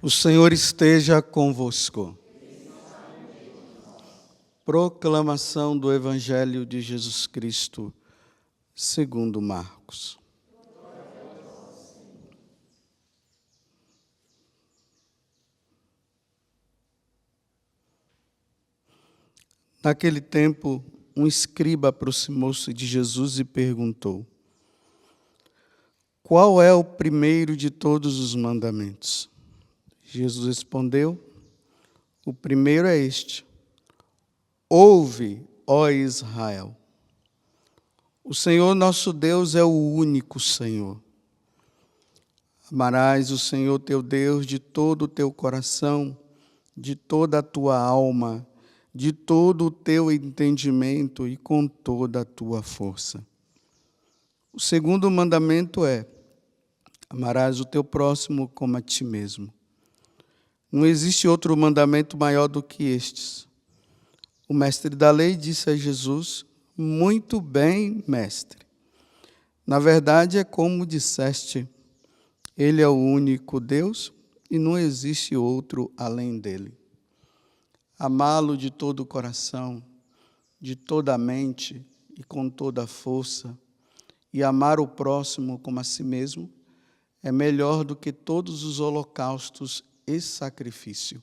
O Senhor esteja convosco. Proclamação do Evangelho de Jesus Cristo, segundo Marcos. Naquele tempo, um escriba aproximou-se de Jesus e perguntou: qual é o primeiro de todos os mandamentos? Jesus respondeu: o primeiro é este: ouve, ó Israel. O Senhor nosso Deus é o único Senhor. Amarás o Senhor teu Deus de todo o teu coração, de toda a tua alma, de todo o teu entendimento e com toda a tua força. O segundo mandamento é: amarás o teu próximo como a ti mesmo. Não existe outro mandamento maior do que estes. O mestre da lei disse a Jesus: muito bem, mestre. Na verdade, é como disseste, ele é o único Deus e não existe outro além dele. Amá-lo de todo o coração, de toda a mente e com toda a força, e amar o próximo como a si mesmo, é melhor do que todos os holocaustos e sacrifício.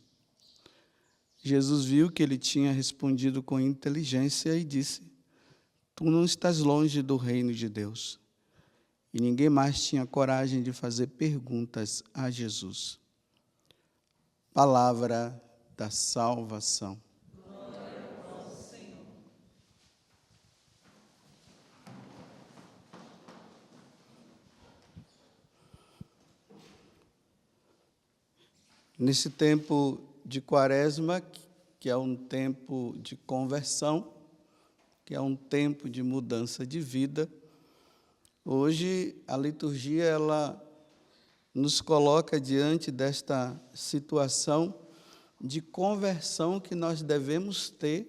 Jesus viu que ele tinha respondido com inteligência e disse: tu não estás longe do reino de Deus. E ninguém mais tinha coragem de fazer perguntas a Jesus. Palavra da salvação. Glória a vós, Senhor. Nesse tempo de Quaresma, que é um tempo de conversão, que é um tempo de mudança de vida, hoje a liturgia ela nos coloca diante desta situação de conversão que nós devemos ter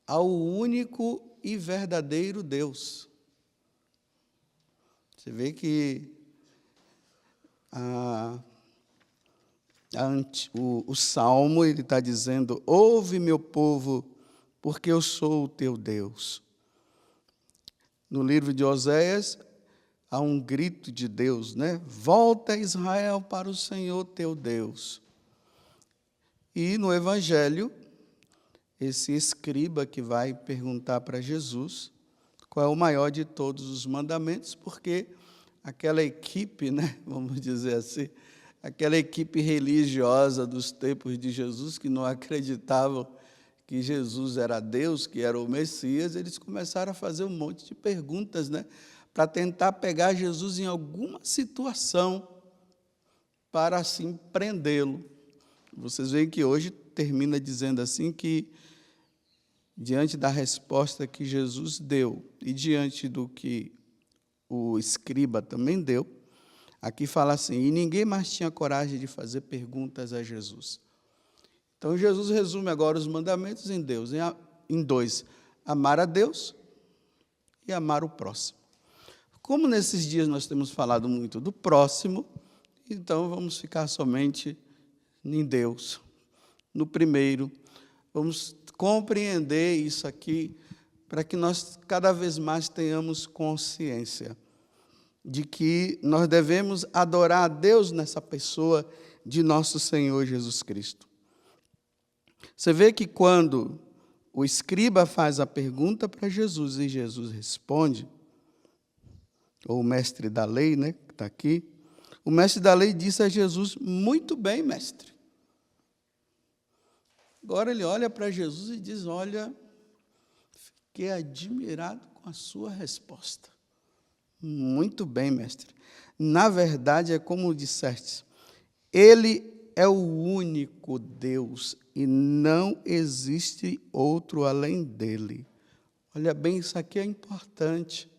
ao único e verdadeiro Deus. Você vê que o Salmo ele está dizendo: ouve, meu povo, porque eu sou o teu Deus. No livro de Oséias, há um grito de Deus, né? Volta, Israel, para o Senhor teu Deus. E no Evangelho, esse escriba que vai perguntar para Jesus qual é o maior de todos os mandamentos, porque aquela equipe, né, vamos dizer assim, aquela equipe religiosa dos tempos de Jesus, que não acreditavam que Jesus era Deus, que era o Messias, eles começaram a fazer um monte de perguntas, né, para tentar pegar Jesus em alguma situação, para assim prendê-lo. Vocês veem que hoje termina dizendo assim que, diante da resposta que Jesus deu e diante do que o escriba também deu, aqui fala assim: e ninguém mais tinha coragem de fazer perguntas a Jesus. Então, Jesus resume agora os mandamentos em dois: amar a Deus e amar o próximo. Como nesses dias nós temos falado muito do próximo, então vamos ficar somente em Deus, no primeiro. Vamos compreender isso aqui para que nós cada vez mais tenhamos consciência de que nós devemos adorar a Deus nessa pessoa de nosso Senhor Jesus Cristo. Você vê que quando o escriba faz a pergunta para Jesus e Jesus responde, ou o mestre da lei, né, que está aqui, o mestre da lei disse a Jesus: muito bem, mestre. Agora ele olha para Jesus e diz: olha, fiquei admirado com a sua resposta. Muito bem, mestre. Na verdade, é como disseste, ele é o único Deus e não existe outro além dele. Olha bem, isso aqui é importante.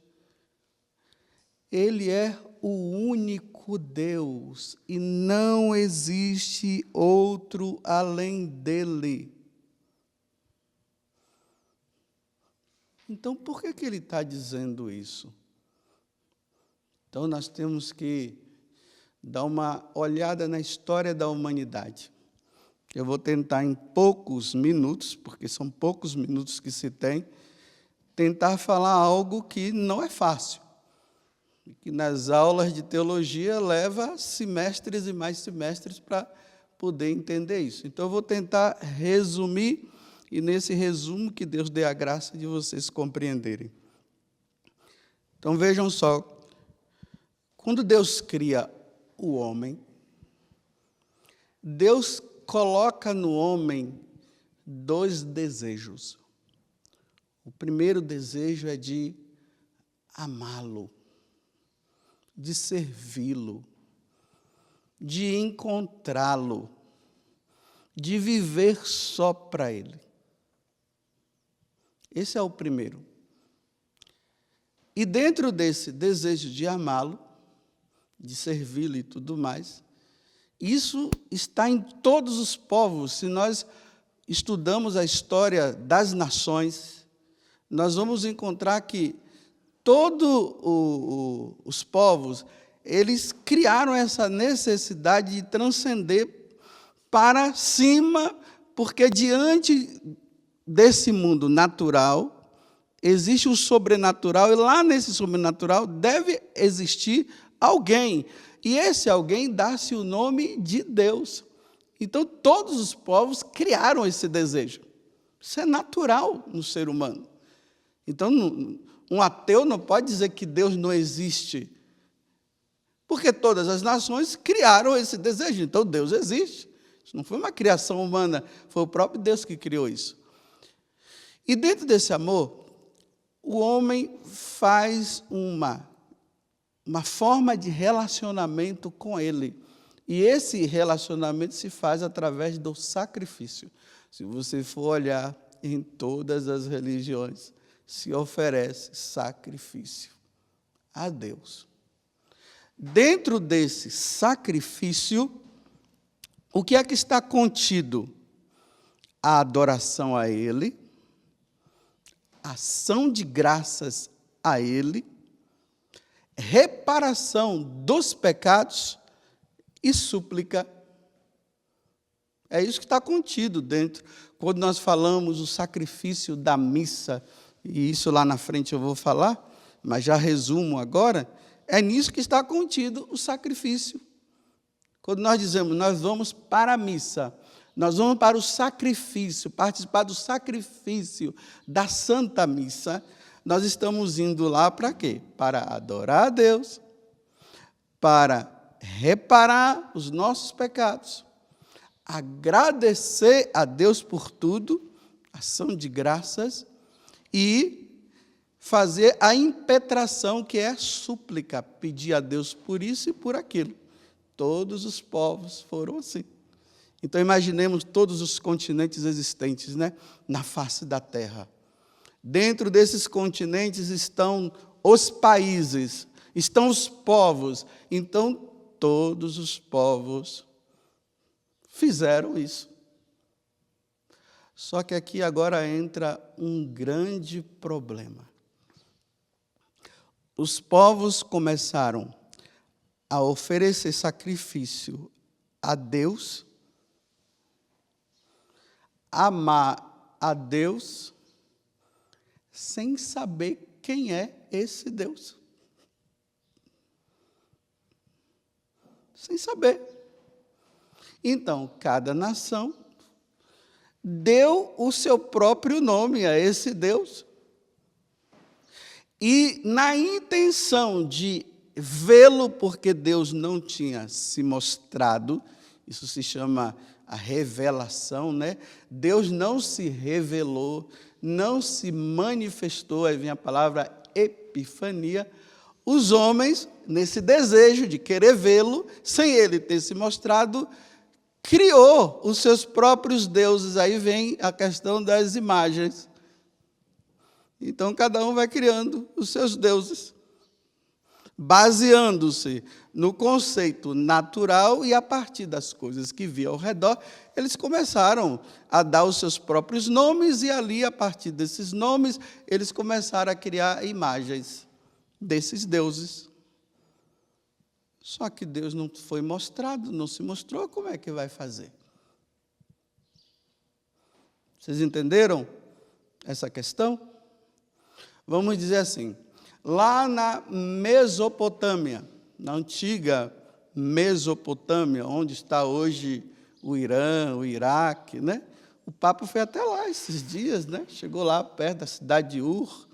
Ele é o único Deus e não existe outro além dele. Então, por que ele está dizendo isso? Então, nós temos que dar uma olhada na história da humanidade. Eu vou tentar, em poucos minutos, porque são poucos minutos que se tem, tentar falar algo que não é fácil, que nas aulas de teologia leva semestres e mais semestres para poder entender isso. Então, eu vou tentar resumir, e nesse resumo que Deus dê a graça de vocês compreenderem. Então, vejam só, quando Deus cria o homem, Deus coloca no homem 2 desejos. O primeiro desejo é de amá-lo, de servi-lo, de encontrá-lo, de viver só para Ele. Esse é o primeiro. E dentro desse desejo de amá-lo, de servi-lo e tudo mais, isso está em todos os povos. Se nós estudamos a história das nações, nós vamos encontrar que todos os povos, eles criaram essa necessidade de transcender para cima, porque diante desse mundo natural, existe o sobrenatural, e lá nesse sobrenatural deve existir alguém. E esse alguém dá-se o nome de Deus. Então, todos os povos criaram esse desejo. Isso é natural no ser humano. Então, um ateu não pode dizer que Deus não existe, porque todas as nações criaram esse desejo. Então, Deus existe. Isso não foi uma criação humana, foi o próprio Deus que criou isso. E dentro desse amor, o homem faz uma forma de relacionamento com Ele. E esse relacionamento se faz através do sacrifício. Se você for olhar em todas as religiões, se oferece sacrifício a Deus. Dentro desse sacrifício, o que é que está contido? A adoração a Ele, ação de graças a Ele, reparação dos pecados e súplica. É isso que está contido dentro. Quando nós falamos o sacrifício da missa, e isso lá na frente eu vou falar, mas já resumo agora, é nisso que está contido o sacrifício. Quando nós dizemos, nós vamos para a missa, nós vamos para o sacrifício, participar do sacrifício da Santa Missa, nós estamos indo lá para quê? Para adorar a Deus, para reparar os nossos pecados, agradecer a Deus por tudo, ação de graças, e fazer a impetração, que é a súplica, pedir a Deus por isso e por aquilo. Todos os povos foram assim. Então, imaginemos todos os continentes existentes, né, na face da terra. Dentro desses continentes estão os países, estão os povos. Então, todos os povos fizeram isso. Só que aqui agora entra um grande problema. Os povos começaram a oferecer sacrifício a Deus, amar a Deus, sem saber quem é esse Deus. Sem saber. Então, cada nação deu o seu próprio nome a esse Deus. E na intenção de vê-lo, porque Deus não tinha se mostrado, isso se chama a revelação, né? Deus não se revelou, não se manifestou, aí vem a palavra epifania. Os homens, nesse desejo de querer vê-lo, sem ele ter se mostrado, criou os seus próprios deuses. Aí vem a questão das imagens. Então, cada um vai criando os seus deuses, baseando-se no conceito natural, e a partir das coisas que via ao redor, eles começaram a dar os seus próprios nomes, e ali, a partir desses nomes, eles começaram a criar imagens desses deuses. Só que Deus não foi mostrado, não se mostrou como é que vai fazer. Vocês entenderam essa questão? Vamos dizer assim, lá na Mesopotâmia, na antiga Mesopotâmia, onde está hoje o Irã, o Iraque, né? O Papa foi até lá esses dias, né? Chegou lá perto da cidade de Ur.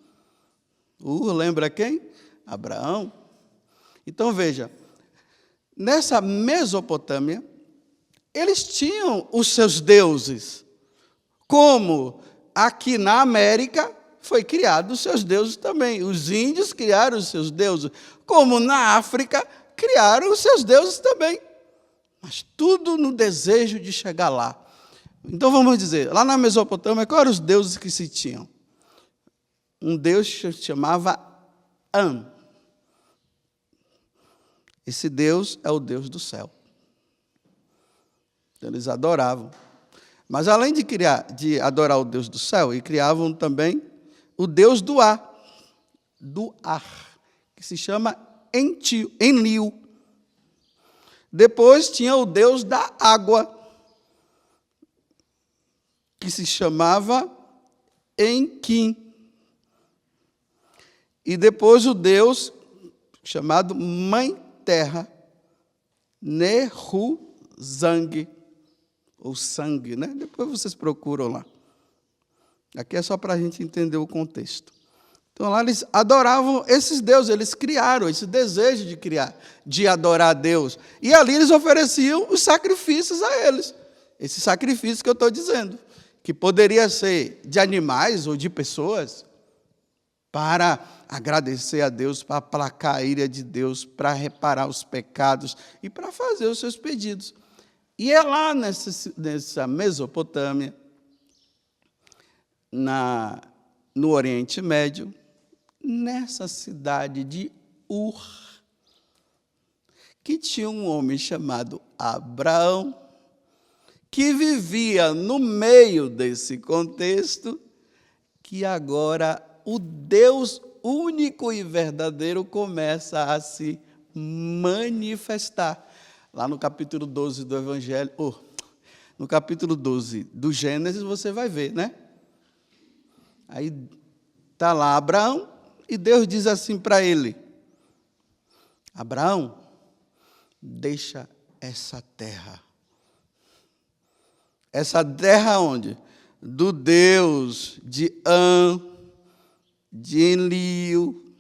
Ur, lembra quem? Abraão. Então, veja, nessa Mesopotâmia, eles tinham os seus deuses, como aqui na América foi criado os seus deuses também. Os índios criaram os seus deuses, como na África criaram os seus deuses também. Mas tudo no desejo de chegar lá. Então vamos dizer, lá na Mesopotâmia, quais eram os deuses que se tinham? Um deus que se chamava An. Esse Deus é o Deus do céu. Eles adoravam. Mas além de adorar o Deus do céu, eles criavam também o Deus do ar, que se chama Enlil. Depois tinha o Deus da água, que se chamava Enkim. E depois o Deus chamado Mãe Terra, Nehuzang, ou sangue, né? Depois vocês procuram lá. Aqui é só para a gente entender o contexto. Então lá eles adoravam esses deuses, eles criaram esse desejo de criar, de adorar a Deus. E ali eles ofereciam os sacrifícios a eles. Esse sacrifício que eu estou dizendo, que poderia ser de animais ou de pessoas, para agradecer a Deus, para aplacar a ira de Deus, para reparar os pecados e para fazer os seus pedidos. E é lá nessa Mesopotâmia, no Oriente Médio, nessa cidade de Ur, que tinha um homem chamado Abraão, que vivia no meio desse contexto, que agora o Deus único e verdadeiro começa a se manifestar. Lá no capítulo 12 do Evangelho, no capítulo 12 do Gênesis, você vai ver, né? Aí está lá Abraão, e Deus diz assim para ele: Abraão, deixa essa terra. Essa terra onde? Do Deus de An, de Enlil,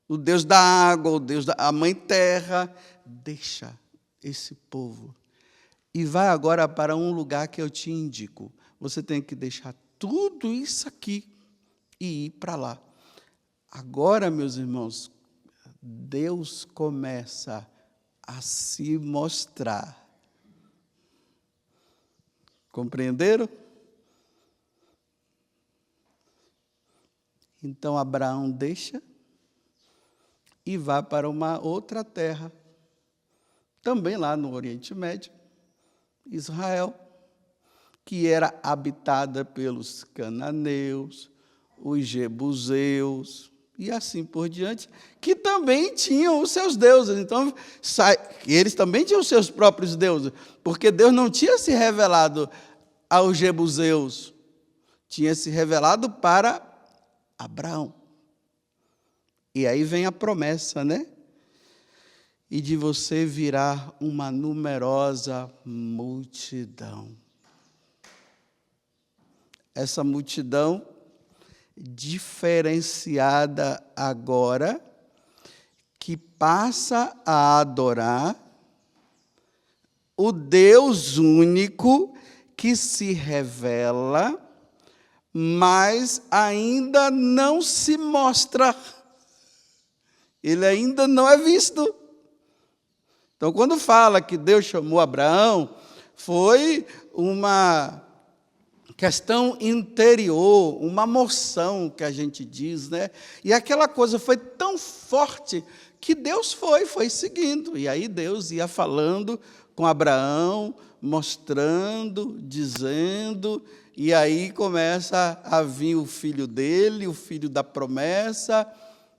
o Deus da água, o Deus da Mãe Terra. Deixa esse povo e vai agora para um lugar que eu te indico. Você tem que deixar tudo isso aqui e ir para lá. Agora, meus irmãos, Deus começa a se mostrar. Compreenderam? Então, Abraão deixa e vai para uma outra terra, também lá no Oriente Médio, Israel, que era habitada pelos cananeus, os jebuseus, e assim por diante, que também tinham os seus deuses. Então, eles também tinham os seus próprios deuses, porque Deus não tinha se revelado aos jebuseus, tinha se revelado para Abraão. E aí vem a promessa, né? E de você virá uma numerosa multidão. Essa multidão diferenciada agora, que passa a adorar o Deus único que se revela, mas ainda não se mostra. Ele ainda não é visto. Então, quando fala que Deus chamou Abraão, foi uma questão interior, uma moção que a gente diz, né? E aquela coisa foi tão forte que Deus foi seguindo. E aí Deus ia falando com Abraão, mostrando, dizendo, e aí começa a vir o filho dele, o filho da promessa,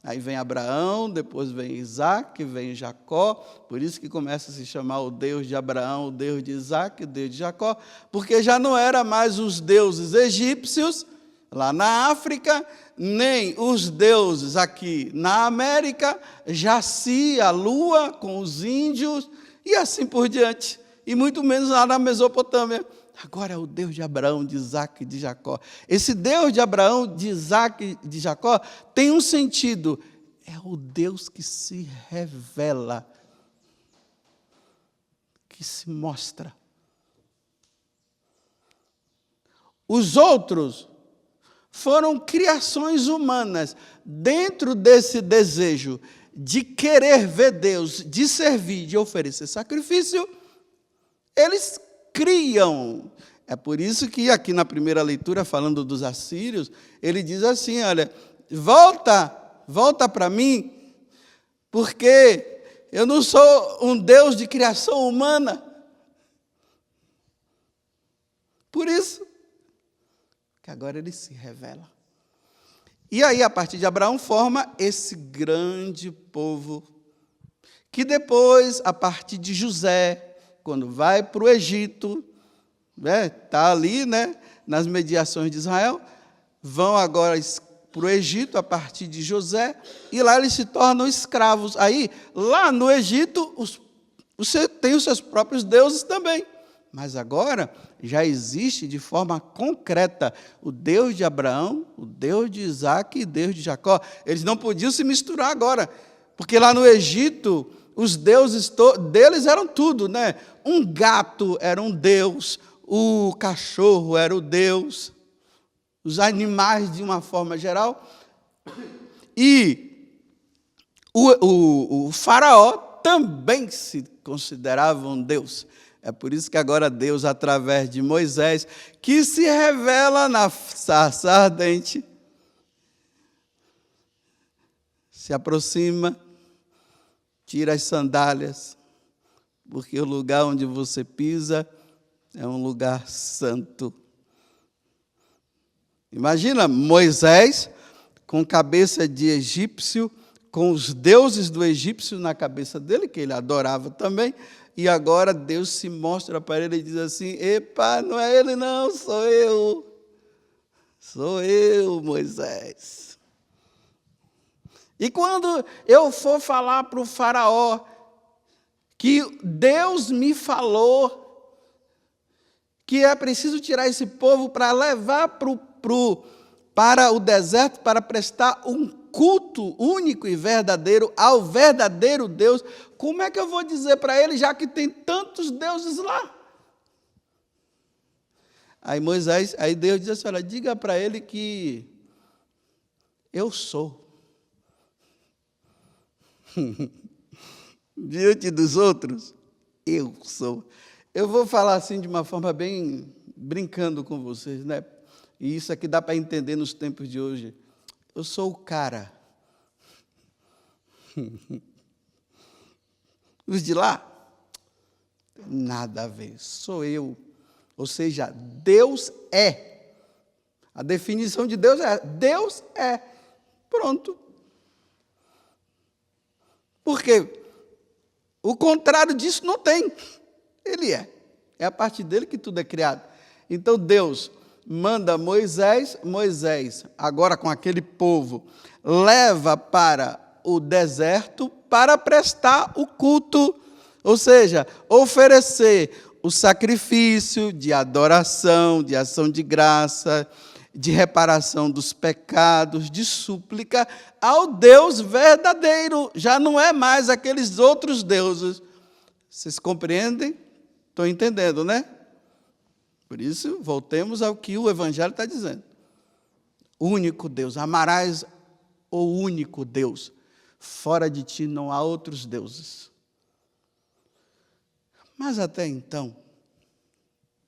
Aí vem Abraão, depois vem Isaac, vem Jacó, por isso que começa a se chamar o Deus de Abraão, o Deus de Isaac, o Deus de Jacó, porque já não era mais os deuses egípcios, lá na África, nem os deuses aqui na América, Jaci, a lua, com os índios, e assim por diante, e muito menos lá na Mesopotâmia. Agora é o Deus de Abraão, de Isaac e de Jacó. Esse Deus de Abraão, de Isaac e de Jacó tem um sentido. É o Deus que se revela, que se mostra. Os outros foram criações humanas dentro desse desejo de querer ver Deus, de servir, de oferecer sacrifício. Eles criam. É por isso que aqui na primeira leitura, falando dos assírios, ele diz assim, olha, volta para mim, porque eu não sou um Deus de criação humana. Por isso que agora ele se revela. E aí, a partir de Abraão, forma esse grande povo, que depois, a partir de José, quando vai para o Egito, está ali, nas mediações de Israel, vão agora para o Egito a partir de José, e lá eles se tornam escravos. Aí, lá no Egito, você tem os seus próprios deuses também, mas agora já existe de forma concreta o Deus de Abraão, o Deus de Isaac e o Deus de Jacó. Eles não podiam se misturar agora, porque lá no Egito os deuses deles eram tudo, Um gato era um deus, o cachorro era o deus, os animais de uma forma geral. E o faraó também se considerava um deus. É por isso que agora Deus, através de Moisés, que se revela na sarça ardente, se aproxima, tira as sandálias, porque o lugar onde você pisa é um lugar santo. Imagina Moisés com cabeça de egípcio, com os deuses do egípcio na cabeça dele, que ele adorava também, e agora Deus se mostra para ele e diz assim, epa, não é ele não, sou eu, Moisés. E quando eu for falar para o faraó que Deus me falou que é preciso tirar esse povo para levar para o deserto para prestar um culto único e verdadeiro ao verdadeiro Deus, como é que eu vou dizer para ele, já que tem tantos deuses lá? Aí Deus diz assim, olha, diga para ele que eu sou. Diante dos outros, eu sou. Eu vou falar assim de uma forma bem brincando com vocês, E isso aqui dá para entender nos tempos de hoje. Eu sou o cara. Os de lá, nada a ver, sou eu. Ou seja, Deus é. A definição de Deus é, Deus é. Pronto. Porque o contrário disso não tem. Ele é. É a partir dele que tudo é criado. Então Deus manda Moisés, agora com aquele povo, leva para o deserto para prestar o culto, ou seja, oferecer o sacrifício de adoração, de ação de graça, de reparação dos pecados, de súplica ao Deus verdadeiro. Já não é mais aqueles outros deuses. Vocês compreendem? Estão entendendo, Por isso, voltemos ao que o Evangelho está dizendo. O único Deus, amarás o único Deus. Fora de ti não há outros deuses. Mas até então,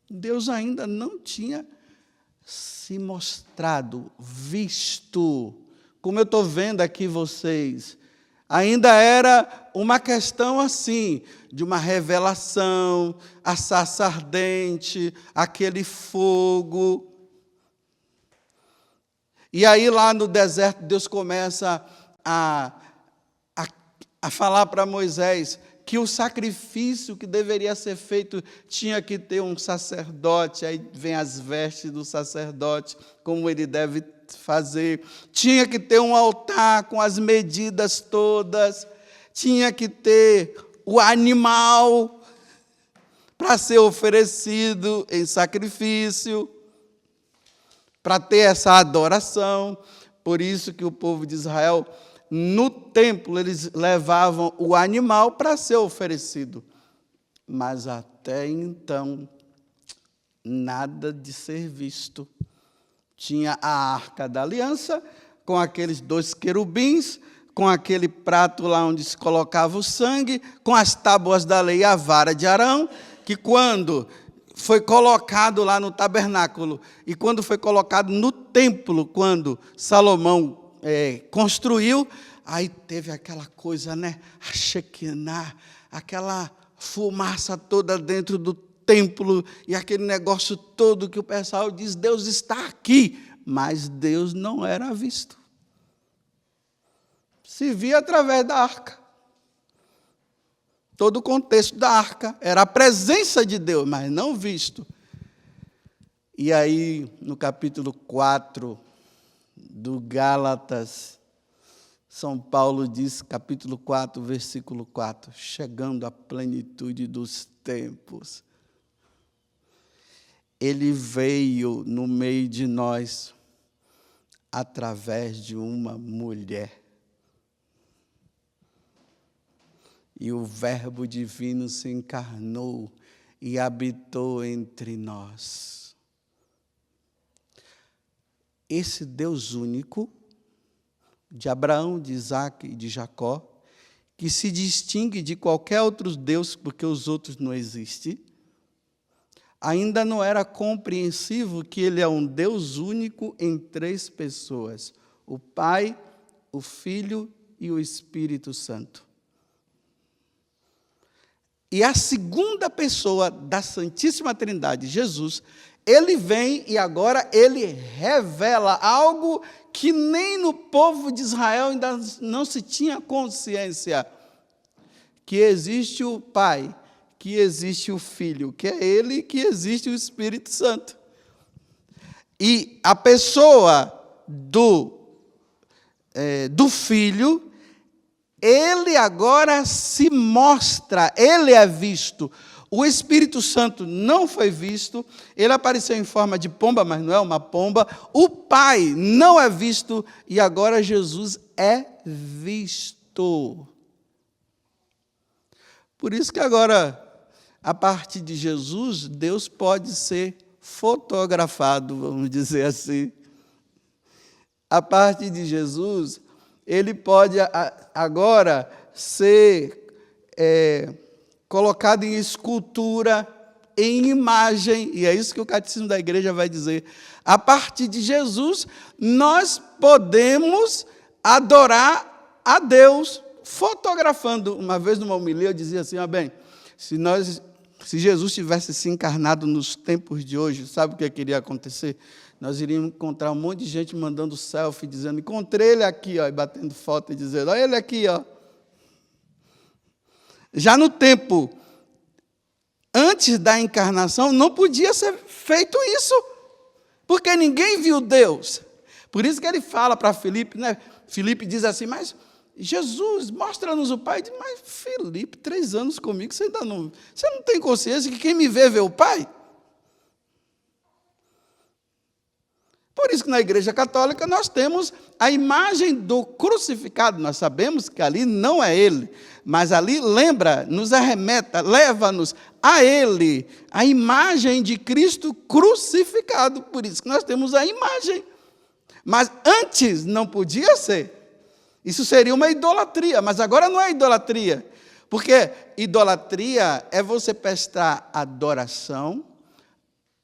Deus ainda não tinha se mostrado, visto, como eu estou vendo aqui vocês, ainda era uma questão assim, de uma revelação, a sarça ardente, aquele fogo. E aí lá no deserto Deus começa a falar para Moisés que o sacrifício que deveria ser feito tinha que ter um sacerdote, aí vem as vestes do sacerdote, como ele deve fazer, tinha que ter um altar com as medidas todas, tinha que ter o animal para ser oferecido em sacrifício, para ter essa adoração. Por isso que o povo de Israel, no templo, eles levavam o animal para ser oferecido. Mas até então, nada de ser visto. Tinha a Arca da Aliança, com aqueles 2 querubins, com aquele prato lá onde se colocava o sangue, com as tábuas da lei e a vara de Arão, que quando foi colocado lá no tabernáculo, e quando foi colocado no templo, quando Salomão construiu, aí teve aquela coisa, né? A Shekinah, aquela fumaça toda dentro do templo, e aquele negócio todo que o pessoal diz, Deus está aqui, mas Deus não era visto. Se via através da arca. Todo o contexto da arca era a presença de Deus, mas não visto. E aí, no capítulo 4 do Gálatas, São Paulo diz, capítulo 4, versículo 4, chegando à plenitude dos tempos, ele veio no meio de nós através de uma mulher. E o Verbo divino se encarnou e habitou entre nós. Esse Deus único, de Abraão, de Isaac e de Jacó, que se distingue de qualquer outro Deus, porque os outros não existem, ainda não era compreensivo que ele é um Deus único em 3 pessoas, o Pai, o Filho e o Espírito Santo. E a segunda pessoa da Santíssima Trindade, Jesus, ele vem e agora ele revela algo que nem no povo de Israel ainda não se tinha consciência, que existe o Pai, que existe o Filho, que é ele, que existe o Espírito Santo. E a pessoa do Filho, ele agora se mostra, ele é visto. O Espírito Santo não foi visto, ele apareceu em forma de pomba, mas não é uma pomba. O Pai não é visto, e agora Jesus é visto. Por isso que agora, a partir de Jesus, Deus pode ser fotografado, vamos dizer assim. A partir de Jesus, ele pode agora ser colocado em escultura, em imagem, e é isso que o Catecismo da Igreja vai dizer. A partir de Jesus, nós podemos adorar a Deus fotografando. Uma vez numa homilia eu dizia assim, se Jesus tivesse se encarnado nos tempos de hoje, sabe o que iria acontecer? Nós iríamos encontrar um monte de gente mandando selfie, dizendo, encontrei ele aqui, ó, e batendo foto e dizendo, olha ele aqui, ó. Já no tempo, antes da encarnação, não podia ser feito isso, porque ninguém viu Deus. Por isso que ele fala para Filipe, né? Filipe diz assim, mas Jesus, mostra-nos o Pai. Diz, mas Filipe, 3 anos comigo, você não tem consciência que quem me vê o Pai? Por isso que na Igreja Católica nós temos a imagem do crucificado. Nós sabemos que ali não é ele, mas ali lembra, nos arremeta, leva-nos a ele, a imagem de Cristo crucificado. Por isso que nós temos a imagem. Mas antes não podia ser. Isso seria uma idolatria, mas agora não é idolatria. Porque idolatria é você prestar adoração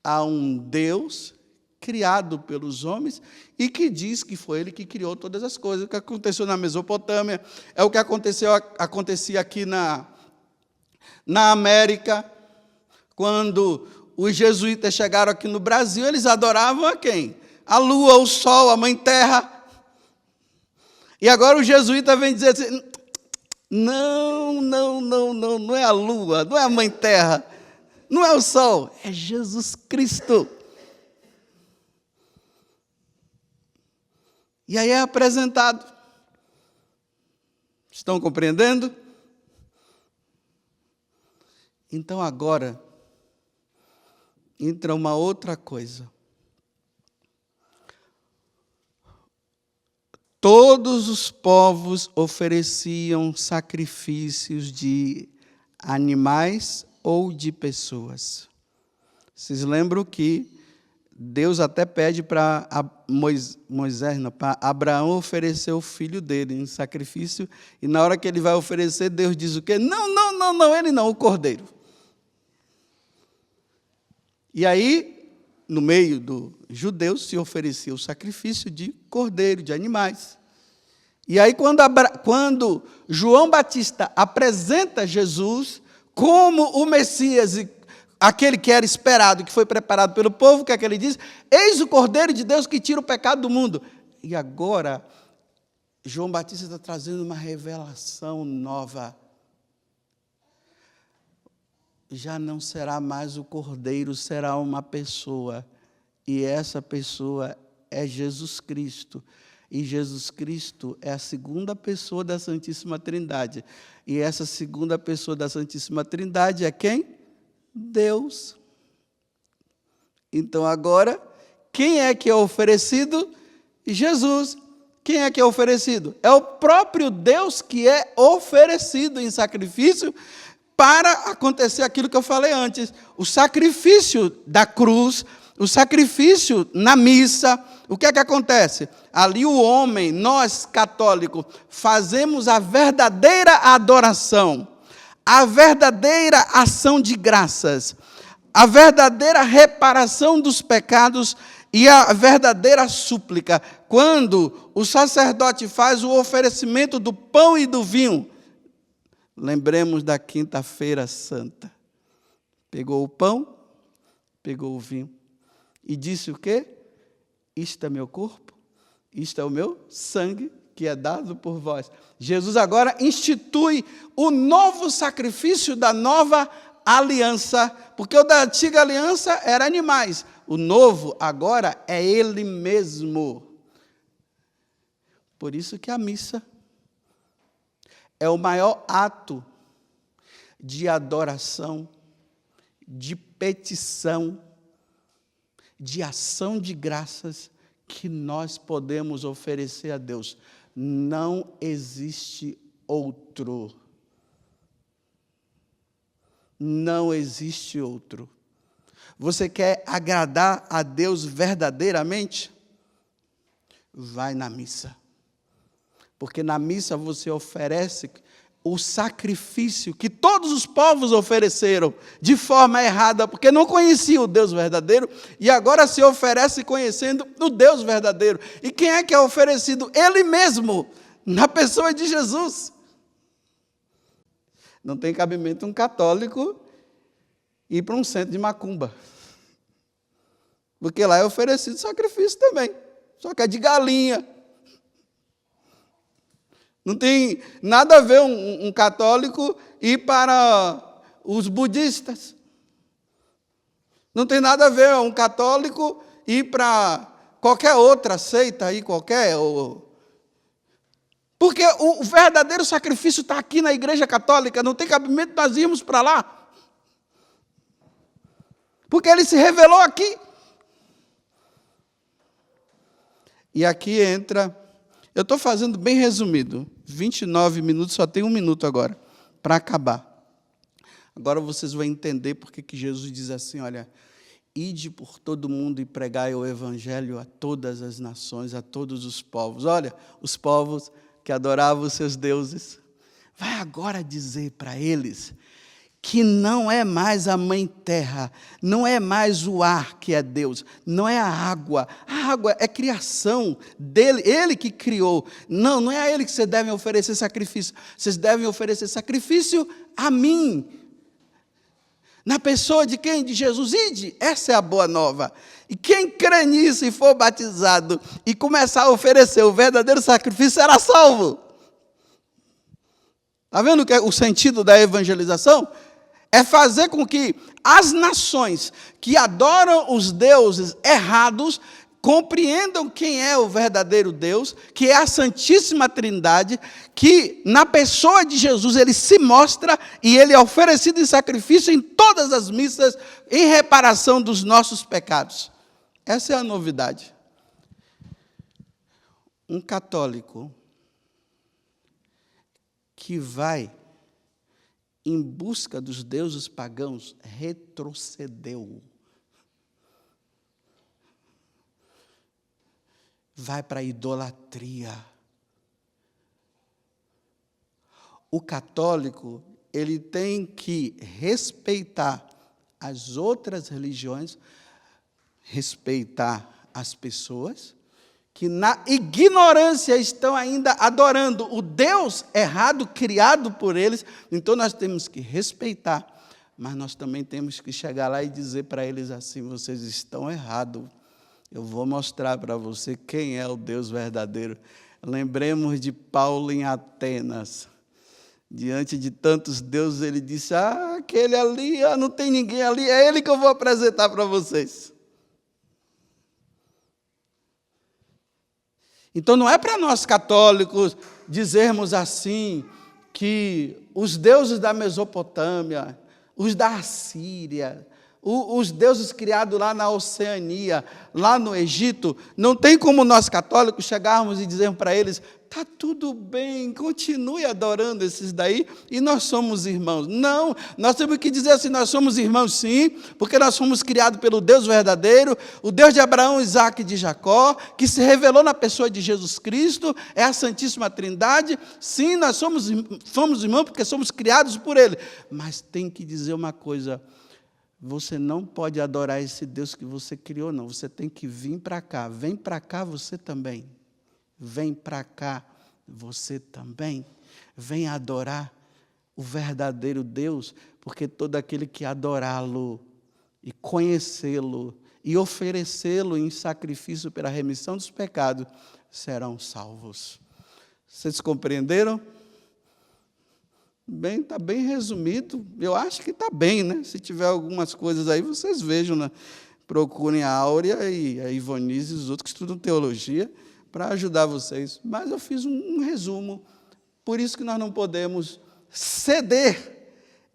a um Deus criado pelos homens, e que diz que foi ele que criou todas as coisas. O que aconteceu na Mesopotâmia, é o que acontecia aqui na América, quando os jesuítas chegaram aqui no Brasil, eles adoravam a quem? A lua, o sol, a mãe terra. E agora o jesuíta vem dizer assim, não é a lua, não é a mãe terra, não é o sol, é Jesus Cristo. E aí é apresentado. Estão compreendendo? Então agora entra uma outra coisa. Todos os povos ofereciam sacrifícios de animais ou de pessoas. Vocês lembram que Deus até pede para para Abraão oferecer o filho dele em sacrifício, e na hora que ele vai oferecer, Deus diz o quê? Não, ele não, o cordeiro. E aí, no meio dos judeus, se oferecia o sacrifício de cordeiro, de animais. E aí, quando João Batista apresenta Jesus como o Messias, aquele que era esperado, que foi preparado pelo povo, o que é que ele diz? Eis o Cordeiro de Deus que tira o pecado do mundo. E agora, João Batista está trazendo uma revelação nova. Já não será mais o Cordeiro, será uma pessoa. E essa pessoa é Jesus Cristo. E Jesus Cristo é a segunda pessoa da Santíssima Trindade. E essa segunda pessoa da Santíssima Trindade é quem? Deus. Então agora, quem é que é oferecido? Jesus. Quem é que é oferecido? É o próprio Deus que é oferecido em sacrifício para acontecer aquilo que eu falei antes. O sacrifício da cruz, o sacrifício na missa. O que é que acontece? Ali o homem, nós católicos, fazemos a verdadeira adoração, a verdadeira ação de graças, a verdadeira reparação dos pecados e a verdadeira súplica. Quando o sacerdote faz o oferecimento do pão e do vinho, lembremos da quinta-feira santa. Pegou o pão, pegou o vinho e disse o quê? Isto é meu corpo, isto é o meu sangue, que é dado por vós. Jesus agora institui o novo sacrifício da nova aliança, porque o da antiga aliança era animais. O novo agora é Ele mesmo. Por isso que a missa é o maior ato de adoração, de petição, de ação de graças que nós podemos oferecer a Deus. Não existe outro. Não existe outro. Você quer agradar a Deus verdadeiramente? Vai na missa. Porque na missa você oferece o sacrifício que todos os povos ofereceram de forma errada, porque não conheciam o Deus verdadeiro, e agora se oferece conhecendo o Deus verdadeiro. E quem é que é oferecido? Ele mesmo, na pessoa de Jesus. Não tem cabimento um católico ir para um centro de macumba, porque lá é oferecido sacrifício também, só que é de galinha. Não tem nada a ver um católico ir para os budistas. Não tem nada a ver um católico ir para qualquer outra seita aí, porque o verdadeiro sacrifício está aqui na Igreja Católica, não tem cabimento nós irmos para lá. Porque ele se revelou aqui. E aqui entra... Eu estou fazendo bem resumido, 29 minutos, só tem 1 minuto agora, para acabar. Agora vocês vão entender porque que Jesus diz assim, olha, ide por todo mundo e pregai o Evangelho a todas as nações, a todos os povos. Olha, os povos que adoravam os seus deuses, vai agora dizer para eles que não é mais a mãe terra, não é mais o ar que é Deus, não é a água é criação dele, ele que criou. Não é a ele que vocês devem oferecer sacrifício, vocês devem oferecer sacrifício a mim. Na pessoa de quem? De Jesus. Ide, essa é a boa nova. E quem crê nisso e for batizado e começar a oferecer o verdadeiro sacrifício será salvo. Está vendo que é o sentido da evangelização? É fazer com que as nações que adoram os deuses errados compreendam quem é o verdadeiro Deus, que é a Santíssima Trindade, que na pessoa de Jesus ele se mostra e ele é oferecido em sacrifício em todas as missas em reparação dos nossos pecados. Essa é a novidade. Um católico que vai em busca dos deuses pagãos retrocedeu. Vai para a idolatria. O católico, ele tem que respeitar as outras religiões, respeitar as pessoas que na ignorância estão ainda adorando o Deus errado criado por eles. Então nós temos que respeitar, mas nós também temos que chegar lá e dizer para eles assim: vocês estão errados. Eu vou mostrar para você quem é o Deus verdadeiro. Lembremos de Paulo em Atenas. Diante de tantos deuses, ele disse: aquele ali, não tem ninguém ali, é ele que eu vou apresentar para vocês. Então não é para nós católicos dizermos assim, que os deuses da Mesopotâmia, os da Assíria, os deuses criados lá na Oceania, lá no Egito, não tem como nós católicos chegarmos e dizermos para eles: está tudo bem, continue adorando esses daí, e nós somos irmãos. Não, nós temos que dizer assim: nós somos irmãos sim, porque nós fomos criados pelo Deus verdadeiro, o Deus de Abraão, Isaque e de Jacó, que se revelou na pessoa de Jesus Cristo, é a Santíssima Trindade. Sim, nós somos irmãos porque somos criados por Ele, mas tem que dizer uma coisa: você não pode adorar esse Deus que você criou, não. Você tem que vir para cá. Vem para cá você também. Vem para cá você também. Vem adorar o verdadeiro Deus, porque todo aquele que adorá-lo e conhecê-lo e oferecê-lo em sacrifício pela remissão dos pecados serão salvos. Vocês compreenderam? Bem, está bem resumido. Eu acho que está bem, né? Se tiver algumas coisas aí, vocês vejam, né? Procurem a Áurea e a Ivonise e os outros que estudam teologia para ajudar vocês. Mas eu fiz um resumo. Por isso que nós não podemos ceder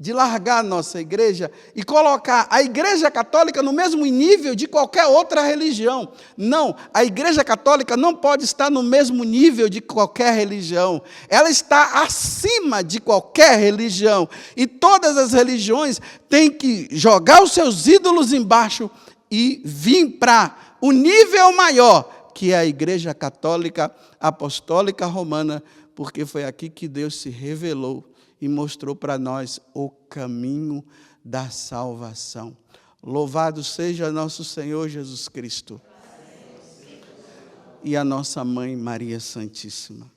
de largar a nossa igreja e colocar a Igreja Católica no mesmo nível de qualquer outra religião. Não, a Igreja Católica não pode estar no mesmo nível de qualquer religião. Ela está acima de qualquer religião. E todas as religiões têm que jogar os seus ídolos embaixo e vir para o nível maior, que é a Igreja Católica Apostólica Romana, porque foi aqui que Deus se revelou e mostrou para nós o caminho da salvação. Louvado seja nosso Senhor Jesus Cristo e a nossa Mãe Maria Santíssima.